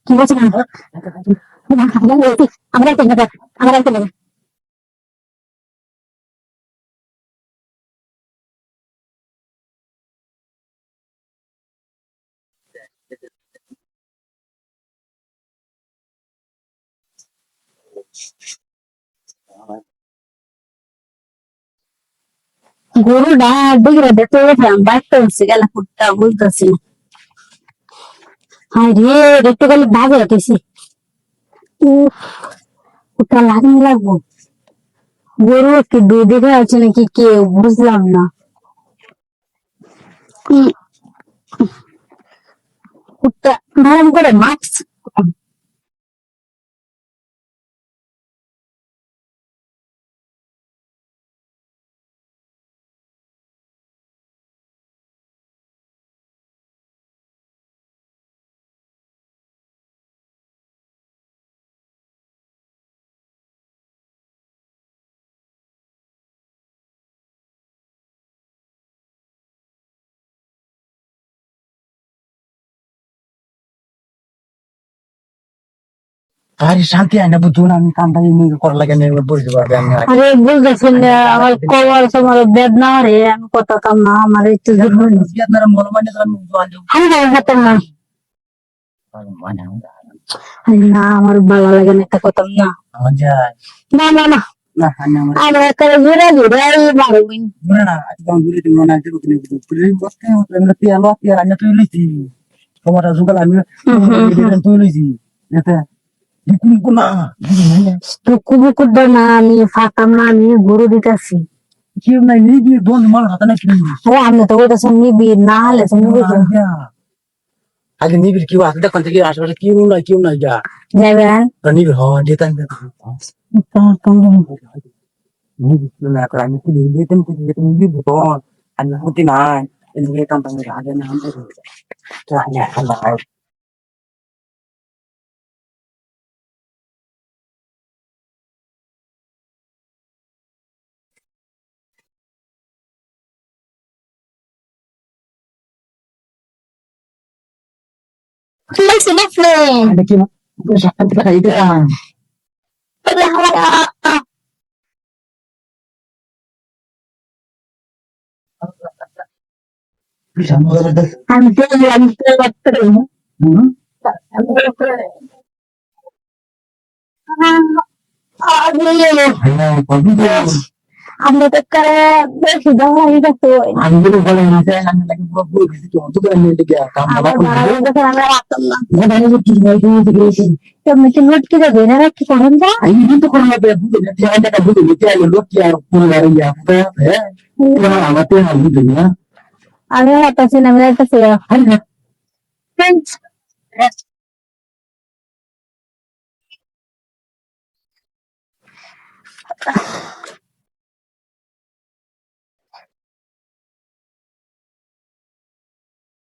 কি বলছে না আমরা আমরা গরুটা ডিগরা দেখতে বাইকটা হচ্ছে গেল কুটটা বুঝতেছি না। হ্যাঁ রে একটু খালি ভাগে হতেছি কুটটা লাগানো লাগবো। গরু কি দুই দিকে আছে নাকি কেউ বুঝলাম না। কুটটা নরম করে মাছ আরে শান্তি হয় না বুঝছো না, আমি কামটা করা লাগে না, বুঝতে পারবে আমি। আরে বুঝতেছি না আমার কবর তোমার বেদনা রে আমি কত কাম না আমার একটু আপনারা মনে মানে আমি হাতে না না আমার ভালো লাগে না এটা কথা না না না না না আমার একটা ঘুরে ঘুরে মারবিন না আজকে ঘুরে দিব না, যে ঘুরে বসতে আমরা তেলো তেল আনা তুই লইছি তোমার জুগাল আমি তুই লইছি এটা দেখুন না তো কুবু কুদ্দা না আমি ফাতাম না আমি গরু দিতেছি কেউ নাই নিবি দোন মাল হাতে না কিনি আরে আমি তো কইতাছি নিবি না হলে তো নিবি আগে নিবির কেউ আছে দেখুন থেকে আশেপাশে কেউ নাই যা যাবেন নিবির হওয়া যেতাম না করে আমি কি দিতেন নিবি দোন আমি হতে নাই ini kampanye ada namanya terakhir kalau Masih Netflix. ada kira bisa kita itu bisa mengerti Hampir terus. আমরা তো করে বেশি দাম এটা তো আমি বলে বলে নিতে আমি লাগে বলবো কিছু তো করে নিতে গিয়া কাম না করে আমরা রাখতাম না না আমি কি নাই কি তুমি কি নোট কি দেবে না কি করেন যা আমি কিন্তু করে না বুঝে না যে এটা বুঝে নিতে আইলো লোক কি আর কোন গাড়ি ইয়া হ্যাঁ এটা আমাতে না বুঝে না আমি হতাছি না আমি হতাছি আরে ফ্রেন্ডস